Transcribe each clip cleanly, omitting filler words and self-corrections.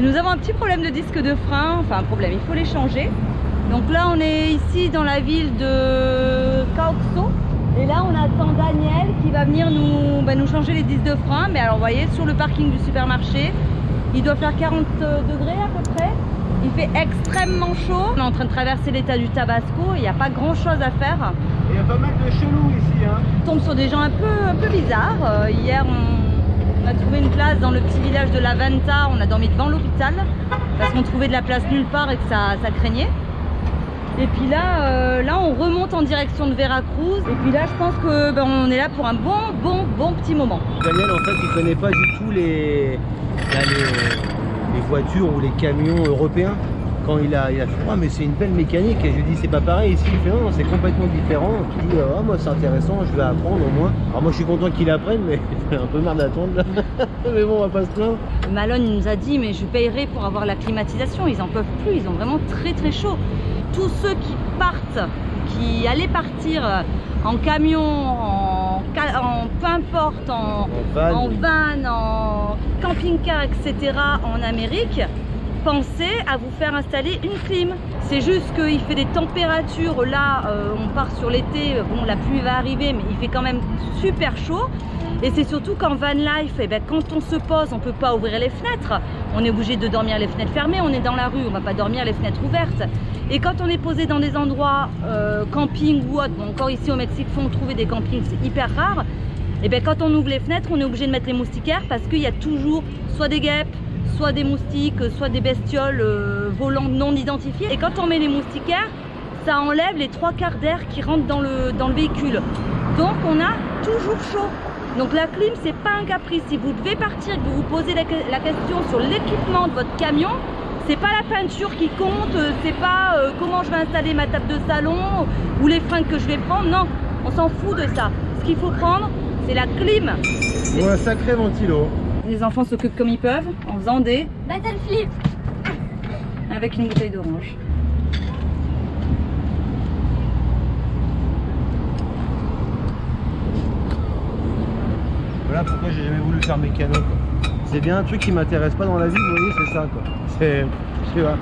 Nous avons un petit problème de disque de frein, enfin un problème, il faut les changer. Donc là on est ici dans la ville de Kaokso. Et là on attend Daniel qui va venir nous changer les disques de frein. Mais alors vous voyez, sur le parking du supermarché, il doit faire 40 degrés à peu près. Il fait extrêmement chaud. On est en train de traverser l'état du Tabasco, il n'y a pas grand chose à faire. Il y a pas mal de chelous ici, hein. On tombe sur des gens un peu bizarres. Hier on a trouvé une place dans le petit village de La Venta, on a dormi devant l'hôpital parce qu'on trouvait de la place nulle part et que ça craignait. Et puis là on remonte en direction de Veracruz. Et puis là je pense que on est là pour un bon petit moment. Daniel en fait il connaît pas du tout les voitures ou les camions européens. Quand il a fait oh, mais c'est une belle mécanique, et je lui dis c'est pas pareil ici, il fait non c'est complètement différent. Je dis oh, moi c'est intéressant, je vais apprendre au moins. Alors moi je suis content qu'il apprenne, mais j'ai un peu marre d'attendre là. Mais bon on va pas se plaindre. Malone il nous a dit mais je payerai pour avoir la climatisation, ils en peuvent plus, ils ont vraiment très chaud. Tous ceux qui partent, qui allaient partir en camion, en peu importe, en van, en camping-car, etc. en Amérique, pensez à vous faire installer une clim. C'est juste qu'il fait des températures, là on part sur l'été, bon la pluie va arriver mais il fait quand même super chaud. Et c'est surtout qu'en van life, quand on se pose, on ne peut pas ouvrir les fenêtres. On est obligé de dormir les fenêtres fermées, on est dans la rue, on ne va pas dormir les fenêtres ouvertes. Et quand on est posé dans des endroits camping ou autre, bon, encore ici au Mexique, il faut trouver des campings, c'est hyper rare. Et quand on ouvre les fenêtres, on est obligé de mettre les moustiquaires parce qu'il y a toujours soit des guêpes, soit des moustiques, soit des bestioles volantes non identifiées. Et quand on met les moustiquaires, ça enlève les 3/4 d'air qui rentrent dans le véhicule. Donc on a toujours chaud. Donc la clim, c'est pas un caprice. Si vous devez partir et que vous vous posez la question sur l'équipement de votre camion, c'est pas la peinture qui compte, c'est pas comment je vais installer ma table de salon ou les freins que je vais prendre. Non, on s'en fout de ça. Ce qu'il faut prendre, c'est la clim. Ou un sacré ventilo. Les enfants s'occupent comme ils peuvent en faisant des battle flip avec une bouteille d'orange. Voilà pourquoi j'ai jamais voulu faire mécano. C'est bien un truc qui m'intéresse pas dans la vie, vous voyez, c'est ça quoi. C'est, je sais pas,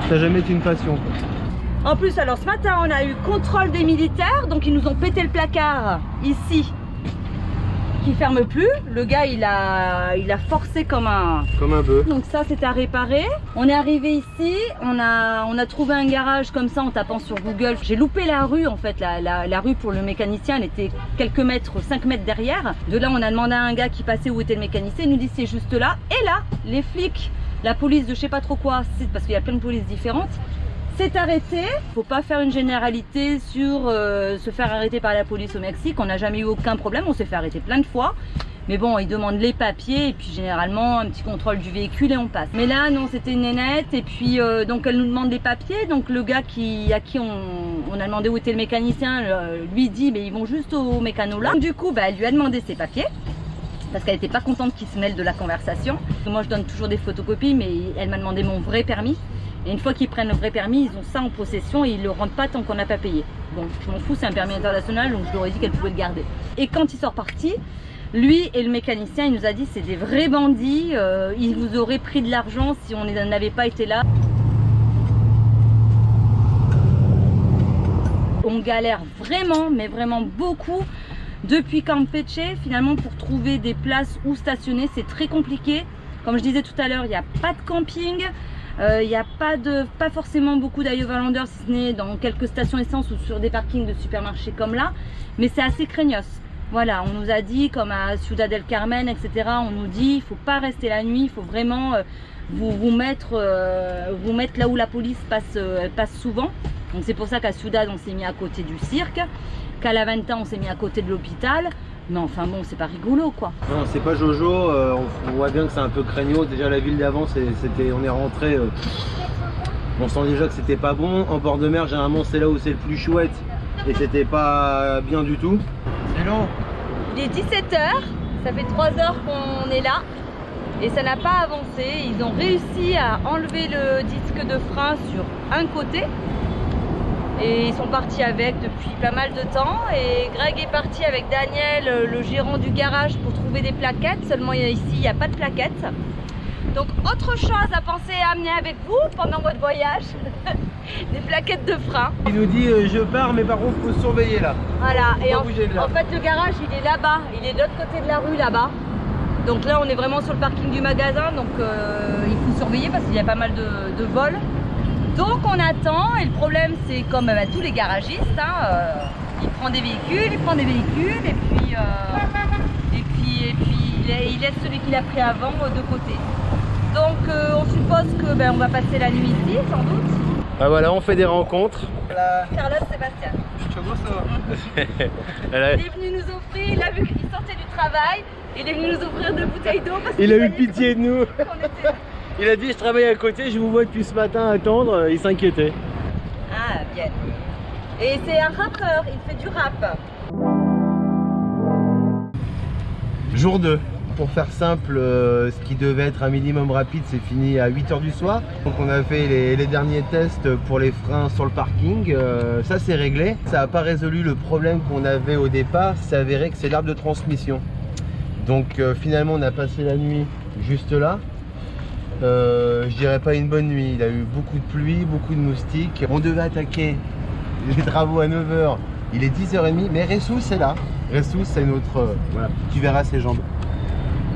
ça n'a jamais été une passion quoi. En plus, alors ce matin, on a eu contrôle des militaires, donc ils nous ont pété le placard ici, qui ferme plus. Le gars, il a forcé comme un bœuf. Donc ça, c'est à réparer. On est arrivé ici, on a trouvé un garage comme ça en tapant sur Google. J'ai loupé la rue en fait, la rue pour le mécanicien, elle était quelques mètres, 5 mètres derrière. De là, on a demandé à un gars qui passait où était le mécanicien, il nous dit c'est juste là. Et là, les flics, la police de je sais pas trop quoi, parce qu'il y a plein de polices différentes, s'est arrêté. Faut pas faire une généralité sur se faire arrêter par la police au Mexique. On n'a jamais eu aucun problème, on s'est fait arrêter plein de fois. Mais bon, ils demandent les papiers et puis généralement un petit contrôle du véhicule et on passe. Mais là, non, c'était une nénette et puis donc elle nous demande les papiers. Donc le gars à qui on a demandé où était le mécanicien, lui dit mais ils vont juste au mécano là. Donc, du coup, elle lui a demandé ses papiers parce qu'elle n'était pas contente qu'il se mêle de la conversation. Moi, je donne toujours des photocopies, mais elle m'a demandé mon vrai permis. Et une fois qu'ils prennent le vrai permis, ils ont ça en possession et ils ne le rendent pas tant qu'on n'a pas payé. Bon, je m'en fous, c'est un permis international, donc je leur ai dit qu'elle pouvait le garder. Et quand ils sont repartis, lui et le mécanicien, il nous a dit c'est des vrais bandits, ils vous auraient pris de l'argent si on n'avait pas été là. On galère vraiment, mais vraiment beaucoup. Depuis Campeche, finalement, pour trouver des places où stationner, c'est très compliqué. Comme je disais tout à l'heure, il n'y a pas de camping. Il n'y a pas forcément beaucoup d'Ayovalanders, si ce n'est dans quelques stations essence ou sur des parkings de supermarchés comme là, mais c'est assez craignos. Voilà, on nous a dit, comme à Ciudad del Carmen, etc., on nous dit, il ne faut pas rester la nuit, il faut vraiment vous mettre là où la police passe souvent. Donc c'est pour ça qu'à Ciudad, on s'est mis à côté du cirque, qu'à La Venta, on s'est mis à côté de l'hôpital. Mais enfin bon, c'est pas rigolo quoi. Non, c'est pas Jojo, on voit bien que c'est un peu craignos. Déjà la ville d'avant, on est rentré, on sent déjà que c'était pas bon. En bord de mer, généralement c'est là où c'est le plus chouette et c'était pas bien du tout. C'est long. Il est 17 h, ça fait 3 heures qu'on est là et ça n'a pas avancé. Ils ont réussi à enlever le disque de frein sur un côté. Et ils sont partis avec depuis pas mal de temps. Et Greg est parti avec Daniel, le gérant du garage, pour trouver des plaquettes. Seulement ici, il n'y a pas de plaquettes. Donc autre chose à penser à amener avec vous pendant votre voyage, des plaquettes de frein. Il nous dit je pars mais par contre faut surveiller là. Voilà, et en bouger de là. fait le garage il est là-bas, il est de l'autre côté de la rue là-bas. Donc là on est vraiment sur le parking du magasin, donc il faut surveiller parce qu'il y a pas mal de vols. Donc on attend, et le problème c'est comme tous les garagistes, il prend des véhicules, et puis il laisse celui qu'il a pris avant de côté. Donc on suppose que on va passer la nuit ici sans doute. Ah voilà, on fait des rencontres. Carlos Sébastien. Il est venu nous offrir, il a vu qu'il sortait du travail, il est venu nous offrir 2 bouteilles d'eau. Il a eu pitié de nous. Il a dit je travaille à côté, je vous vois depuis ce matin attendre, il s'inquiétait. Ah bien. Et c'est un rappeur, il fait du rap. Jour 2. Pour faire simple, ce qui devait être un minimum rapide, c'est fini à 8 h du soir. Donc on a fait les derniers tests pour les freins sur le parking. Ça c'est réglé. Ça n'a pas résolu le problème qu'on avait au départ. C'est avéré que c'est l'arbre de transmission. Donc finalement on a passé la nuit juste là. Je dirais pas une bonne nuit. Il a eu beaucoup de pluie, beaucoup de moustiques. On devait attaquer les travaux à 9 h. Il est 10 h 30, mais Ressous c'est là. Ressous c'est notre... voilà, tu verras ses jambes.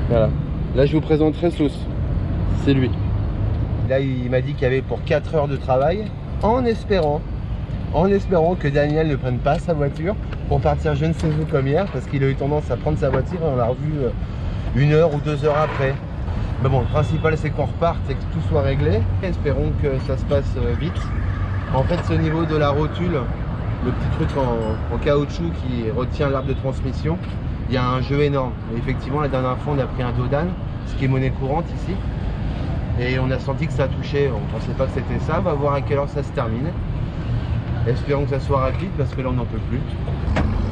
Voilà, là je vous présente Ressous, c'est lui. Là il m'a dit qu'il y avait pour 4 heures de travail, en espérant que Daniel ne prenne pas sa voiture pour partir je ne sais où comme hier, parce qu'il a eu tendance à prendre sa voiture et on l'a revu 1 heure ou 2 heures après. Mais bon, le principal c'est qu'on reparte et que tout soit réglé. Espérons que ça se passe vite. En fait c'est au niveau de la rotule, le petit truc en caoutchouc qui retient l'arbre de transmission. Il y a un jeu énorme. Et effectivement, la dernière fois, on a pris un Dodan, ce qui est monnaie courante ici. Et on a senti que ça touchait. On ne pensait pas que c'était ça. On va voir à quelle heure ça se termine. Espérons que ça soit rapide parce que là, on n'en peut plus.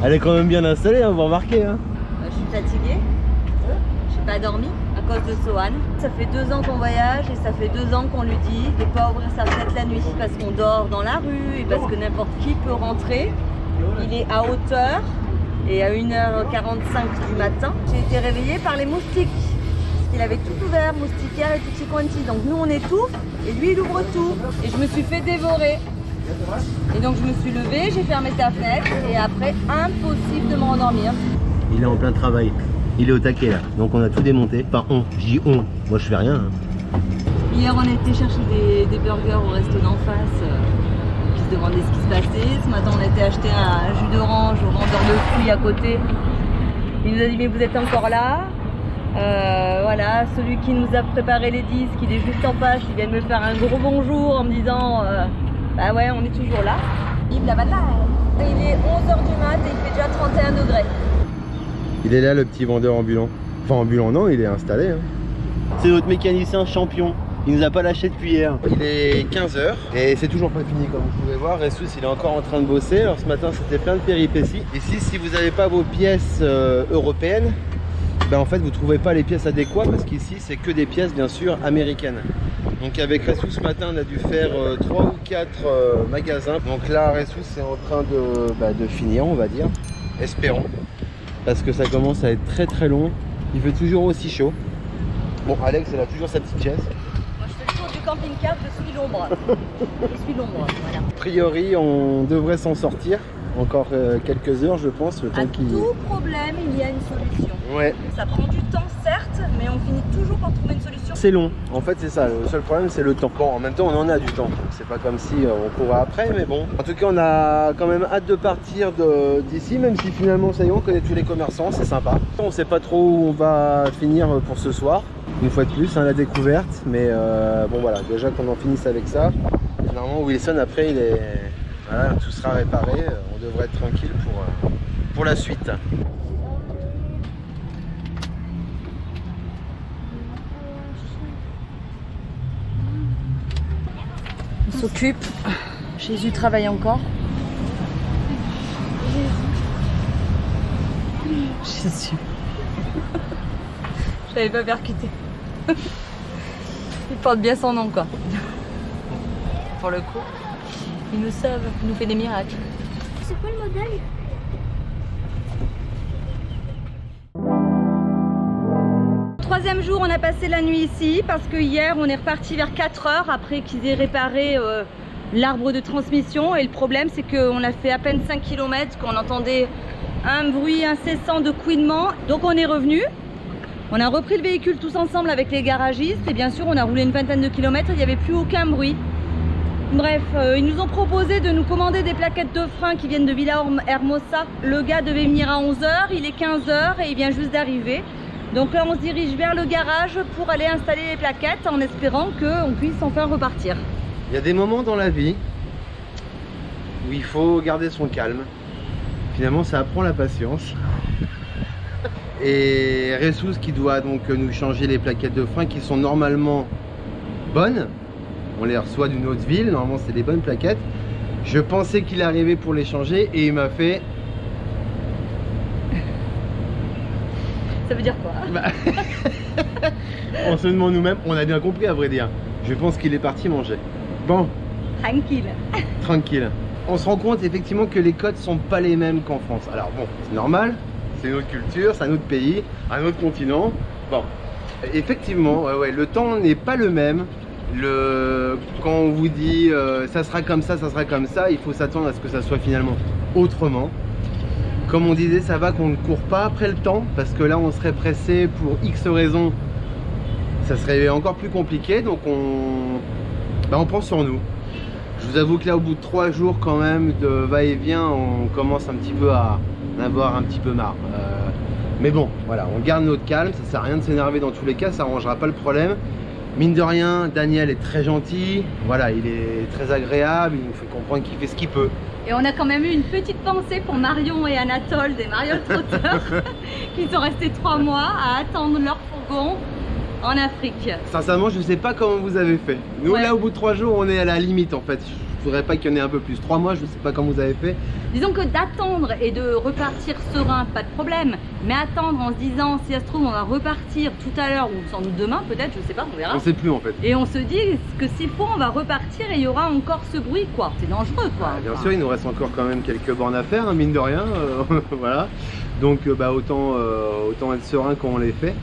Elle est quand même bien installée, hein, vous remarquez. Hein. Je suis fatiguée. Je n'ai pas dormi à cause de Sohan. Ça fait 2 ans qu'on voyage et ça fait 2 ans qu'on lui dit de ne pas ouvrir sa fenêtre la nuit parce qu'on dort dans la rue et parce que n'importe qui peut rentrer. Il est à hauteur. Et à 1 h 45 du matin, j'ai été réveillée par les moustiques. Parce qu'il avait tout ouvert, moustiquaire et tutti quanti. Donc nous on étouffe et lui il ouvre tout. Et je me suis fait dévorer. Et donc je me suis levée, j'ai fermé sa fenêtre et après impossible de me rendormir. Il est en plein travail. Il est au taquet là. Donc on a tout démonté. Enfin je dis on. Moi je fais rien. Hein. Hier on a été chercher des burgers au resto d'en face. Se demander ce qui se passait. Ce matin on a été acheter un jus d'orange au vendeur de fruits à côté. Il nous a dit mais vous êtes encore là. Voilà, celui qui nous a préparé les disques, il est juste en face, il vient de me faire un gros bonjour en me disant bah ouais on est toujours là. Il est 11 h du mat et il fait déjà 31 degrés. Il est là le petit vendeur ambulant. Enfin ambulant non, il est installé. Hein. C'est notre mécanicien champion. Il nous a pas lâché depuis hier. Il est 15 h et c'est toujours pas fini comme vous pouvez voir. Ressous il est encore en train de bosser. Alors ce matin c'était plein de péripéties. Ici si vous n'avez pas vos pièces européennes, ben en fait vous trouvez pas les pièces adéquates parce qu'ici c'est que des pièces bien sûr américaines. Donc avec Ressous ce matin on a dû faire 3 ou 4 magasins. Donc là Ressous c'est en train de finir on va dire. Espérons. Parce que ça commence à être très très long. Il fait toujours aussi chaud. Bon Alex elle a toujours sa petite chaise. Camping-car, je suis l'ombre. Voilà. A priori, on devrait s'en sortir. Encore quelques heures, je pense. Le temps qu'il... tout problème, il y a une solution. Ouais. Ça prend du temps, certes, mais on finit toujours par trouver une solution. C'est long. En fait, c'est ça. Le seul problème, c'est le temps. Bon, en même temps, on en a du temps. C'est pas comme si on courait après, mais bon. En tout cas, on a quand même hâte de partir d'ici, même si finalement, ça y est, on connaît tous les commerçants. C'est sympa. On sait pas trop où on va finir pour ce soir. Une fois de plus, hein, la découverte, mais bon voilà, déjà qu'on en finisse avec ça. Normalement Wilson après il est voilà, tout sera réparé, on devrait être tranquille pour la suite. On s'occupe, Jésus travaille encore. Jésus. Je l'avais pas percuté. Il porte bien son nom quoi. Pour le coup, il nous sauve, il nous fait des miracles. C'est quoi le modèle? troisième jour, on a passé la nuit ici parce que hier, on est reparti vers 4 heures après qu'ils aient réparé l'arbre de transmission. Et le problème, c'est qu'on a fait à peine 5 km, qu'on entendait un bruit incessant de couinement. Donc on est revenu. On a repris le véhicule tous ensemble avec les garagistes. Et bien sûr, on a roulé une vingtaine de kilomètres. Il n'y avait plus aucun bruit. Bref, ils nous ont proposé de nous commander des plaquettes de frein qui viennent de Villahermosa. Le gars devait venir à 11 h, il est 15 h et il vient juste d'arriver. Donc là, on se dirige vers le garage pour aller installer les plaquettes en espérant qu'on puisse enfin repartir. Il y a des moments dans la vie où il faut garder son calme. Finalement, ça apprend la patience. Et Ressus qui doit donc nous changer les plaquettes de frein qui sont normalement bonnes. On les reçoit d'une autre ville, normalement c'est des bonnes plaquettes. Je pensais qu'il arrivait pour les changer et il m'a fait... Ça veut dire quoi? On se demande nous-mêmes, on a bien compris à vrai dire. Je pense qu'il est parti manger. Bon. Tranquille. Tranquille. On se rend compte effectivement que les codes sont pas les mêmes qu'en France. Alors bon, c'est normal, c'est une autre culture, c'est un autre pays, un autre continent. Bon, effectivement, ouais, le temps n'est pas le même. Quand on vous dit ça sera comme ça, il faut s'attendre à ce que ça soit finalement autrement. Comme on disait, ça va qu'on ne court pas après le temps, parce que là on serait pressé pour X raisons, ça serait encore plus compliqué, donc on prend sur nous. Je vous avoue que là au bout de 3 jours quand même de va-et-vient, on commence un petit peu à en avoir un petit peu marre. Mais bon, voilà, on garde notre calme, ça sert à rien de s'énerver dans tous les cas, ça arrangera pas le problème. Mine de rien, Daniel est très gentil, voilà, il est très agréable, il nous fait comprendre qu'il fait ce qu'il peut. Et on a quand même eu une petite pensée pour Marion et Anatole des Mariole Trotteurs qui sont restés 3 mois à attendre leur fourgon en Afrique. Sincèrement, je ne sais pas comment vous avez fait. Nous, là, au bout de 3 jours, on est à la limite en fait. Je voudrais pas qu'il y en ait un peu plus. 3 mois, je ne sais pas comment vous avez fait. Disons que d'attendre et de repartir serein, pas de problème. Mais attendre en se disant, si ça se trouve, on va repartir tout à l'heure ou sans doute demain, peut-être, je sais pas, on verra. On sait plus en fait. Et on se dit que s'il faut, on va repartir et il y aura encore ce bruit, quoi. C'est dangereux, quoi. Bien sûr, il nous reste encore quand même quelques bornes à faire, hein, mine de rien. Voilà. Donc, autant être serein quand on les fait.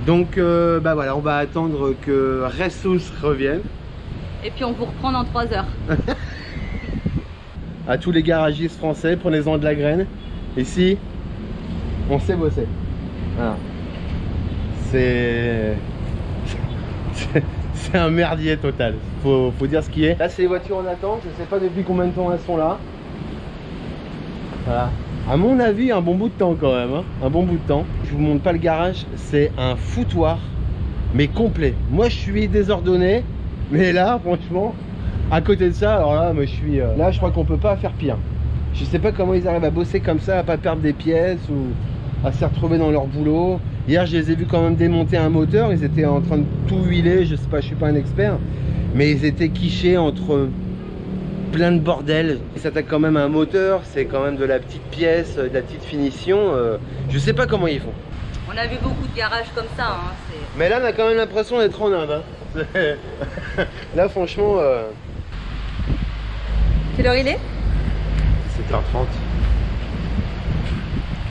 Donc, voilà, on va attendre que Ressus revienne. Et puis on vous reprend dans 3 heures. À tous les garagistes français, prenez-en de la graine. Ici, on sait bosser. Voilà. C'est un merdier total. Faut dire ce qui est. Là, c'est les voitures en attente. Je sais pas depuis combien de temps elles sont là. Voilà. À mon avis, un bon bout de temps quand même. Hein. Un bon bout de temps. Je vous montre pas le garage. C'est un foutoir, mais complet. Moi, je suis désordonné. Mais là, franchement, à côté de ça, alors là, moi je suis... là, je crois qu'on peut pas faire pire. Je sais pas comment ils arrivent à bosser comme ça, à pas perdre des pièces ou à se retrouver dans leur boulot. Hier, je les ai vus quand même démonter un moteur. Ils étaient en train de tout huiler. Je sais pas, je suis pas un expert. Mais ils étaient quichés entre plein de bordel. Ils s'attaquent quand même à un moteur. C'est quand même de la petite pièce, de la petite finition. Je sais pas comment ils font. On a vu beaucoup de garages comme ça. Hein, mais là, on a quand même l'impression d'être en Inde. Hein. Là franchement Quelle heure il est? 7h30.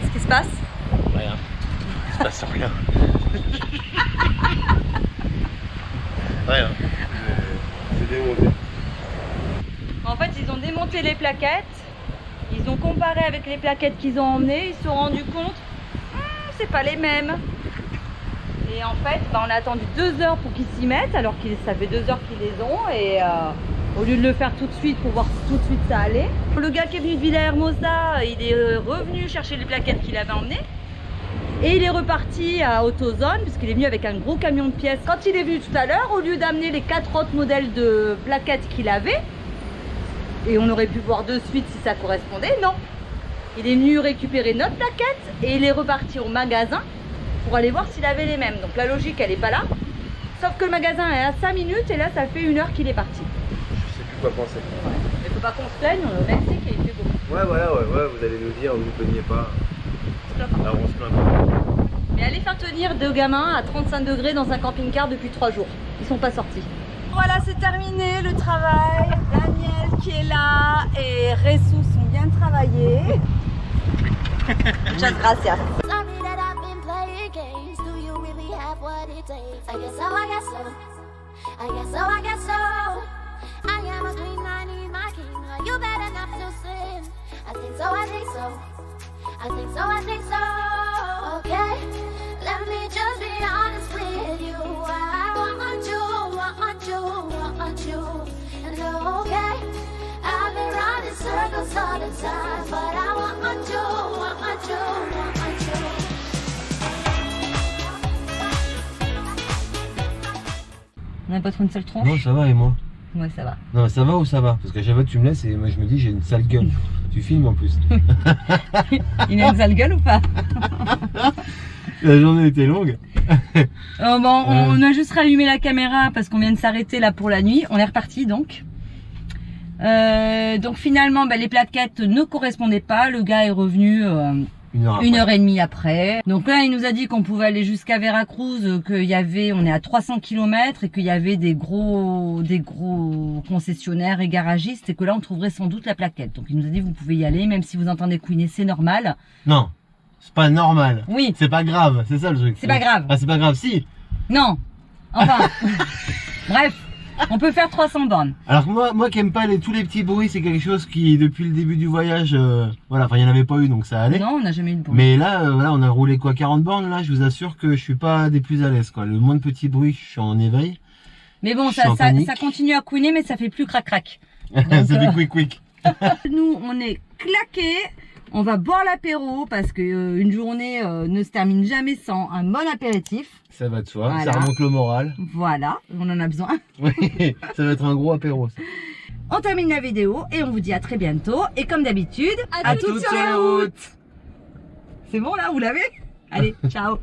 Qu'est-ce qui se passe? Rien. Il se passe rien. Rien. C'est démonté. En fait, ils ont démonté les plaquettes. Ils ont comparé avec les plaquettes qu'ils ont emmenées. Ils se sont rendus compte c'est pas les mêmes. Et en fait, on a attendu 2 heures pour qu'ils s'y mettent, alors que ça fait 2 heures qu'ils les ont. Et au lieu de le faire tout de suite pour voir si tout de suite ça allait. Le gars qui est venu de Villahermosa, il est revenu chercher les plaquettes qu'il avait emmenées. Et il est reparti à AutoZone, puisqu'il est venu avec un gros camion de pièces. Quand il est venu tout à l'heure, au lieu d'amener les 4 autres modèles de plaquettes qu'il avait, et on aurait pu voir de suite si ça correspondait, non. Il est venu récupérer notre plaquette et il est reparti au magasin pour aller voir s'il avait les mêmes. Donc la logique, elle n'est pas là. Sauf que le magasin est à 5 minutes et là, ça fait 1 heure qu'il est parti. Je sais plus quoi penser. Ouais. Mais faut pas qu'on se plaigne, on est au Mexique et il fait beau. Ouais, voilà, ouais, vous allez nous dire, vous ne plaignez pas. Alors on se plaint pas. Mais allez faire tenir 2 gamins à 35 degrés dans un camping-car depuis 3 jours. Ils sont pas sortis. Voilà, c'est terminé le travail. Daniel qui est là et Ressus ont bien travaillé. Muchas gracias. Sorry that I've been playing games. Do you really I guess so, I guess so. I guess so, I guess so. I am a queen, I need my king. Are you better not to sin? I think so, I think so. I think so, I think so. Okay, let me just be honest with you. I want you, want you, want you. And okay, I've been running circles all the time, but I want you, want you, want you. On n'a pas trop une seule tronche? Non, ça va et moi? Ouais, ça va. Non, ça va ou ça va? Parce qu'à chaque fois que tu me laisses, et moi je me dis j'ai une sale gueule. Tu filmes en plus. Il a une sale gueule ou pas? La journée était longue. Oh bon, on a juste rallumé la caméra parce qu'on vient de s'arrêter là pour la nuit. On est reparti donc. Donc finalement, les plaquettes ne correspondaient pas. Le gars est revenu une heure et demie après. Donc là, il nous a dit qu'on pouvait aller jusqu'à Veracruz, qu'il y avait, on est à 300 km et qu'il y avait des gros concessionnaires et garagistes et que là, on trouverait sans doute la plaquette. Donc il nous a dit, vous pouvez y aller, même si vous entendez couiner, c'est normal. Non, c'est pas normal. Oui. C'est pas grave, c'est ça le truc. C'est pas grave. Ah, c'est pas grave, si. Non. Enfin. Bref. On peut faire 300 bornes. Alors que moi qui aime pas tous les petits bruits, c'est quelque chose qui, depuis le début du voyage, voilà, enfin il n'y en avait pas eu donc ça allait. Non, on n'a jamais eu de bruit. Mais là, voilà, on a roulé quoi, 40 bornes, là, je vous assure que je suis pas des plus à l'aise, quoi. Le moins de petits bruits, je suis en éveil. Mais bon, ça continue à couiner, mais ça fait plus crac-crac. Ça fait quick. Nous, on est claqués. On va boire l'apéro parce que une journée ne se termine jamais sans un bon apéritif. Ça va de soi, Voilà. ça remonte le moral. Voilà, on en a besoin. Oui, ça va être un gros apéro, ça. On termine la vidéo et on vous dit à très bientôt. Et comme d'habitude, à toutes sur les routes. C'est bon là, vous l'avez? Allez, ciao.